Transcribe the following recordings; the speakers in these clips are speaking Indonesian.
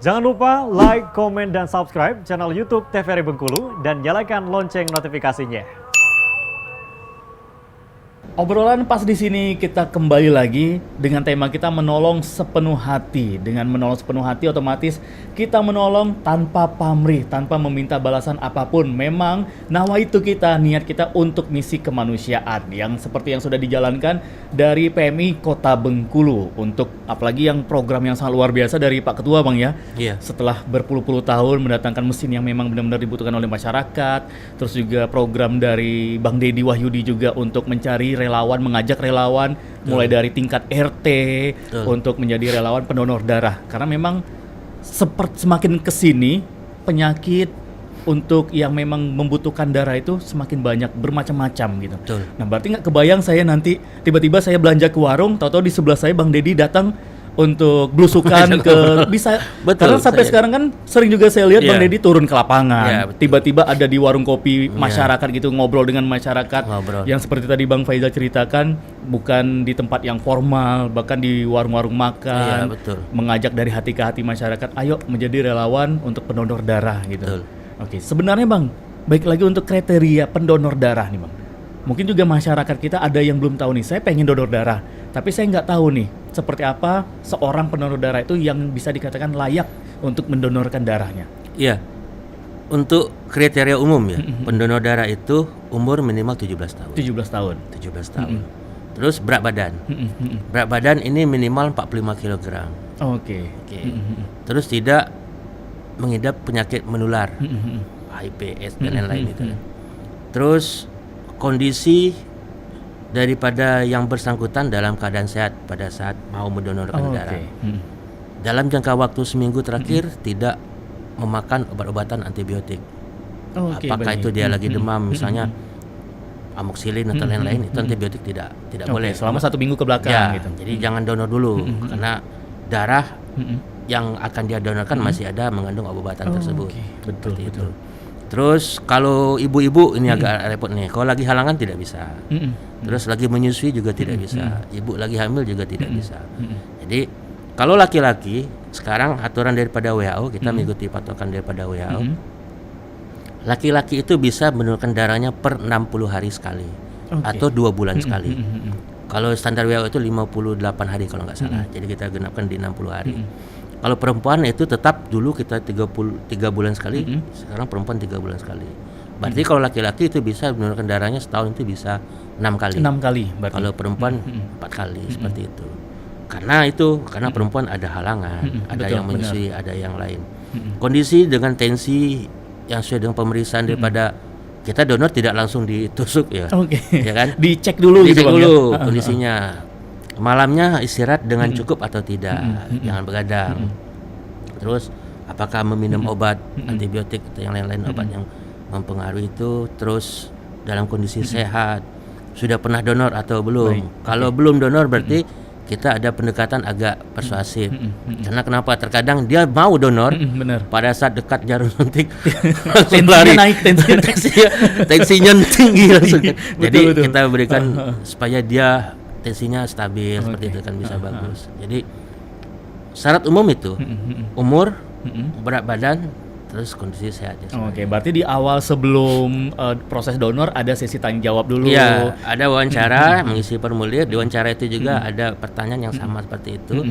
Jangan lupa like, komen, dan subscribe channel YouTube TVRI Bengkulu dan nyalakan lonceng notifikasinya. Obrolan pas di sini kita kembali lagi dengan tema kita menolong sepenuh hati. Dengan menolong sepenuh hati otomatis kita menolong tanpa pamrih, tanpa meminta balasan apapun. Memang nawaitu kita, niat kita untuk misi kemanusiaan yang seperti yang sudah dijalankan dari PMI Kota Bengkulu untuk apalagi yang program yang sangat luar biasa dari Pak Ketua Bang ya. Iya. Setelah berpuluh-puluh tahun mendatangkan mesin yang memang benar-benar dibutuhkan oleh masyarakat, terus juga program dari Bang Deddy Wahyudi juga untuk mencari relawan, mengajak relawan mulai dari tingkat RT untuk menjadi relawan pendonor darah. Karena memang semakin kesini penyakit untuk yang memang membutuhkan darah itu semakin banyak, bermacam-macam gitu. Betul. Nah berarti nggak kebayang saya nanti tiba-tiba saya belanja ke warung, tahu-tahu di sebelah saya Bang Deddy datang untuk belusukan ke bisa. Betul, Karena sampai sekarang kan sering juga saya lihat Bang Iya. Deddy turun ke lapangan, Iya, betul. tiba-tiba ada di warung kopi masyarakat gitu, ngobrol dengan masyarakat. Ngobrol. Yang seperti tadi Bang Faizal ceritakan, bukan di tempat yang formal, bahkan di warung-warung makan. Iya, betul. Mengajak dari hati ke hati masyarakat, ayo menjadi relawan untuk pendonor darah gitu. Betul. Oke, sebenarnya Bang, baik lagi untuk kriteria pendonor darah nih Bang. Mungkin juga masyarakat kita ada yang belum tahu nih, saya pengen donor darah, tapi saya nggak tahu nih seperti apa seorang pendonor darah itu yang bisa dikatakan layak untuk mendonorkan darahnya. Iya. Untuk kriteria umum ya, pendonor darah itu umur minimal 17 tahun. 17 tahun. 17 tahun. Terus berat badan. Berat badan ini minimal 45 kg. Oke. Oke. Terus tidak mengidap penyakit menular, HIV, AIDS dan lain-lain itu. Terus kondisi daripada yang bersangkutan dalam keadaan sehat pada saat mau mendonorkan darah. Dalam jangka waktu seminggu terakhir tidak memakan obat-obatan antibiotik. Apakah itu dia lagi demam misalnya amoxicillin atau lain-lain, itu antibiotik tidak boleh Selama 1 minggu ke belakang ya, gitu. jadi jangan donor dulu karena darah yang akan dia donorkan masih ada mengandung obat-obatan tersebut. Betul, Seperti betul. itu. Terus kalau ibu-ibu ini agak repot nih. Kalau lagi halangan tidak bisa. Terus lagi menyusui juga tidak bisa. Ibu lagi hamil juga tidak bisa. Jadi kalau laki-laki sekarang aturan daripada WHO, kita mengikuti patokan daripada WHO. Laki-laki itu bisa menurunkan darahnya per 60 hari sekali atau 2 bulan sekali. Kalau standar WHO itu 58 hari kalau nggak salah. Jadi kita genapkan di 60 hari. Kalau perempuan itu tetap dulu kita 3 bulan sekali, sekarang perempuan 3 bulan sekali. Berarti kalau laki-laki itu bisa menurunkan darahnya setahun itu bisa 6 kali. 6 kali berarti. Kalau perempuan 4 kali seperti itu. Karena perempuan ada halangan, ada Betul, yang menyusui, ada yang lain. Kondisi dengan tensi yang sesuai dengan pemeriksaan daripada kita donor tidak langsung ditusuk ya. Oke. Ya kan? Dicek dulu Dicek gitu Bang. dulu Ya? kondisinya. Malamnya istirahat dengan cukup atau tidak, jangan begadang. Terus apakah meminum obat antibiotik atau yang lain-lain obat yang mempengaruhi itu, terus dalam kondisi sehat, sudah pernah donor atau belum. Kalau belum donor berarti kita ada pendekatan agak persuasif. Karena kenapa? Terkadang dia mau donor, Benar. pada saat dekat jarum suntik langsung Tensinya lari. naik, tensinya tinggi langsung. Jadi betul. kita berikan supaya dia tensinya stabil seperti itu kan bisa bagus. Jadi syarat umum itu umur, berat badan, terus kondisi sehat. Oke, berarti di awal sebelum proses donor ada sesi tanya jawab dulu. Iya, ada wawancara, mengisi formulir. Di wawancara itu juga ada pertanyaan yang sama seperti itu.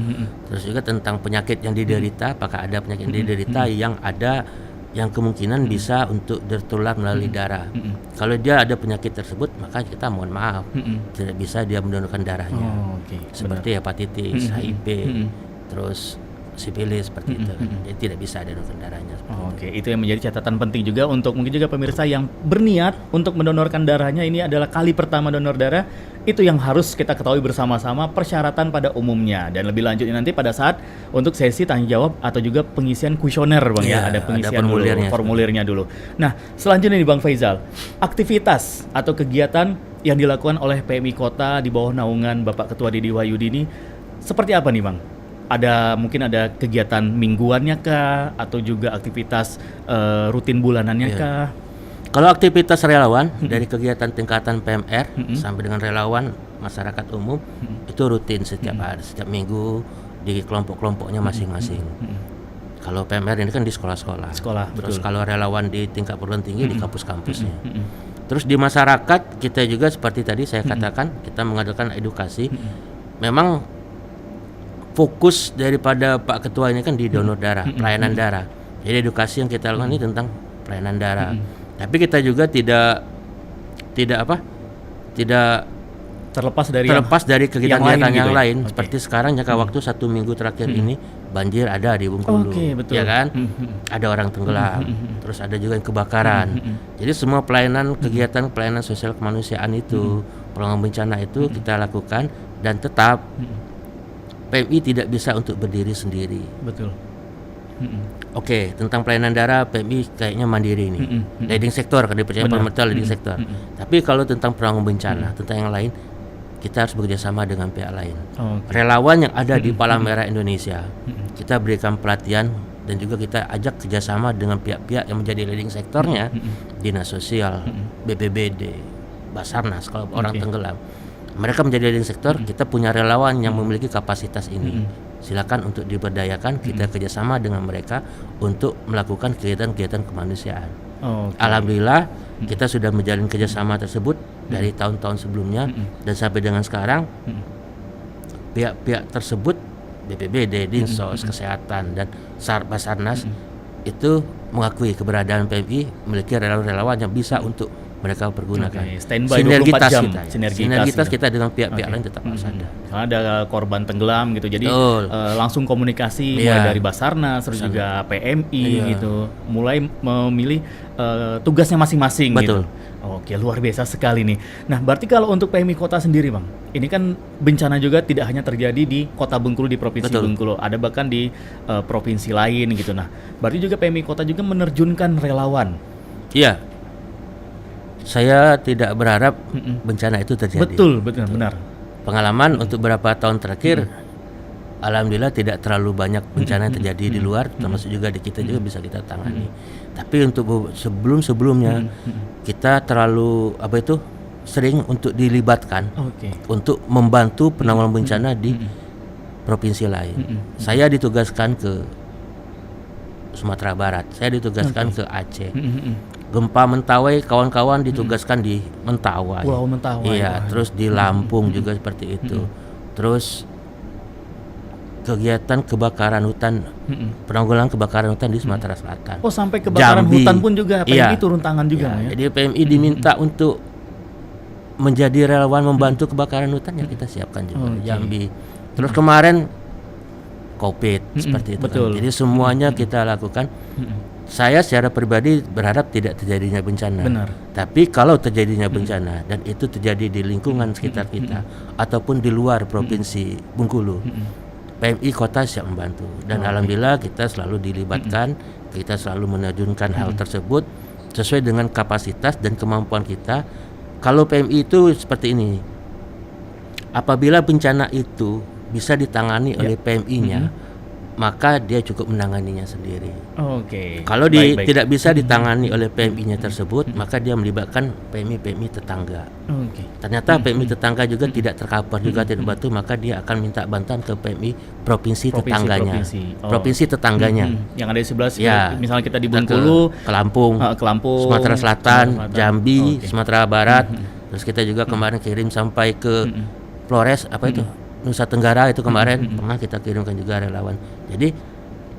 Terus juga tentang penyakit yang diderita, apakah ada penyakit yang diderita yang kemungkinan bisa untuk tertular melalui darah. Kalau dia ada penyakit tersebut, maka kita mohon maaf tidak bisa dia mendonorkan darahnya. Seperti hepatitis, HIV, terus sipilis seperti itu. Jadi tidak bisa ada donor darahnya. Oke, itu yang menjadi catatan penting juga untuk mungkin juga pemirsa yang berniat untuk mendonorkan darahnya. Ini adalah kali pertama donor darah. Itu yang harus kita ketahui bersama-sama persyaratan pada umumnya. Dan lebih lanjutnya nanti pada saat untuk sesi tanya jawab atau juga pengisian kuesioner Bang ya. Ada pengisian formulirnya dulu. Nah, selanjutnya nih Bang Faizal, aktivitas atau kegiatan yang dilakukan oleh PMI Kota di bawah naungan Bapak Ketua Deddy Wahyudi ini seperti apa nih Bang? Mungkin ada kegiatan mingguannya kah atau juga aktivitas rutin bulanannya kah? Kalau aktivitas relawan dari kegiatan tingkatan PMR sampai dengan relawan masyarakat umum itu rutin setiap hari, setiap minggu di kelompok-kelompoknya masing-masing. Kalau PMR ini kan di sekolah-sekolah. Sekolah, Terus betul. kalau relawan di tingkat perguruan tinggi di kampus-kampusnya. Terus di masyarakat kita juga seperti tadi saya katakan, kita mengadakan edukasi. Memang fokus daripada Pak Ketua ini kan di donor darah, pelayanan darah. Jadi edukasi yang kita lakukan ini tentang pelayanan darah. Tapi kita juga tidak terlepas dari kegiatan yang lain. Oke. Seperti sekarang jangka waktu 1 minggu terakhir ini banjir ada di Bengkulu, Oke, betul. ya kan? Ada orang tenggelam, terus ada juga yang kebakaran. Jadi semua kegiatan pelayanan sosial kemanusiaan itu, penanggulangan bencana itu kita lakukan, dan tetap PMI tidak bisa untuk berdiri sendiri. Betul. Oke, tentang pelayanan darah PMI kayaknya mandiri nih. Leading sektor kan dipercaya pemerintah leading sektor. Tapi kalau tentang penanggulangan bencana, tentang yang lain, kita harus bekerja sama dengan pihak lain. Oke. Relawan yang ada di Palang Merah Indonesia, kita berikan pelatihan dan juga kita ajak kerjasama dengan pihak-pihak yang menjadi leading sektornya, Dinas Sosial, BPBD, Basarnas kalau orang tenggelam. Mereka menjadi leading sektor, kita punya relawan yang memiliki kapasitas ini. Silakan untuk diberdayakan, kita kerjasama dengan mereka untuk melakukan kegiatan-kegiatan kemanusiaan. Oke. Alhamdulillah kita sudah menjalin kerjasama tersebut dari tahun-tahun sebelumnya, dan sampai dengan sekarang pihak-pihak tersebut BPBD, Dinsos, Kesehatan, dan Basarnas itu mengakui keberadaan PMI memiliki relawan-relawan yang bisa untuk mereka pergunakan. Oke, standby 24 jam. Sinergitas gitu. kita dengan pihak-pihak lain tetap harus ada. Karena ada korban tenggelam gitu, jadi Betul. langsung komunikasi mulai dari Basarnas, terus juga PMI gitu, mulai memilih tugasnya masing-masing. Betul. Gitu. Oke, luar biasa sekali nih. Nah, berarti kalau untuk PMI Kota sendiri, Bang, ini kan bencana juga tidak hanya terjadi di Kota Bengkulu, di Provinsi Bengkulu, ada bahkan di provinsi lain gitu. Nah, berarti juga PMI Kota juga menerjunkan relawan. Iya. Saya tidak berharap bencana itu terjadi. Betul, benar. Pengalaman untuk beberapa tahun terakhir, alhamdulillah tidak terlalu banyak bencana yang terjadi di luar, termasuk juga di kita juga bisa kita tangani. Tapi untuk sebelum-sebelumnya kita terlalu sering untuk dilibatkan untuk membantu penanggulangan bencana di provinsi lain. Saya ditugaskan ke Sumatera Barat, saya ditugaskan ke Aceh. Gempa Mentawai, kawan-kawan ditugaskan di Mentawai. Pulau Mentawai. Iya, terus di Lampung juga seperti itu. Terus kegiatan kebakaran hutan, penanggulangan kebakaran hutan di Sumatera Selatan. Oh, sampai kebakaran Jambi. hutan pun juga PMI turun tangan juga ya. Jadi PMI diminta untuk menjadi relawan membantu kebakaran hutan, yang kita siapkan juga di Jambi. Terus kemarin COVID seperti itu. Betul. Kan. Jadi semuanya kita lakukan. Saya secara pribadi berharap tidak terjadinya bencana. Benar. Tapi kalau terjadinya bencana dan itu terjadi di lingkungan sekitar kita ataupun di luar provinsi Bengkulu, PMI Kota siap membantu. Dan alhamdulillah kita selalu dilibatkan, kita selalu menerjunkan hal tersebut sesuai dengan kapasitas dan kemampuan kita. Kalau PMI itu seperti ini, apabila bencana itu bisa ditangani oleh PMI-nya, maka dia cukup menanganinya sendiri. Oke. Kalau tidak bisa ditangani oleh PMI-nya tersebut, maka dia melibatkan PMI tetangga. Oke. Ternyata PMI tetangga juga tidak tercover, juga tidak bantu, maka dia akan minta bantuan ke PMI provinsi tetangganya. Provinsi tetangganya. Yang ada di sebelah, Ya. misalnya kita di Bengkulu, ke Lampung, Sumatera Selatan, Jambi, Sumatera Barat. Terus kita juga kemarin kirim sampai ke Flores, Nusa Tenggara itu kemarin pernah kita kirimkan juga relawan. Jadi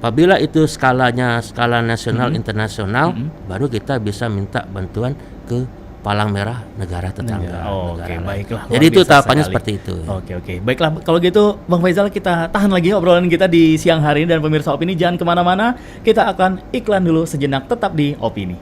apabila itu skala nasional internasional, baru kita bisa minta bantuan ke Palang Merah negara tetangga. Oke, baiklah. Jadi itu tahapannya seperti itu. Oke. Baiklah, kalau gitu Bang Faisal, kita tahan lagi obrolan kita di siang hari ini, dan pemirsa Opini jangan kemana-mana. Kita akan iklan dulu sejenak, tetap di Opini.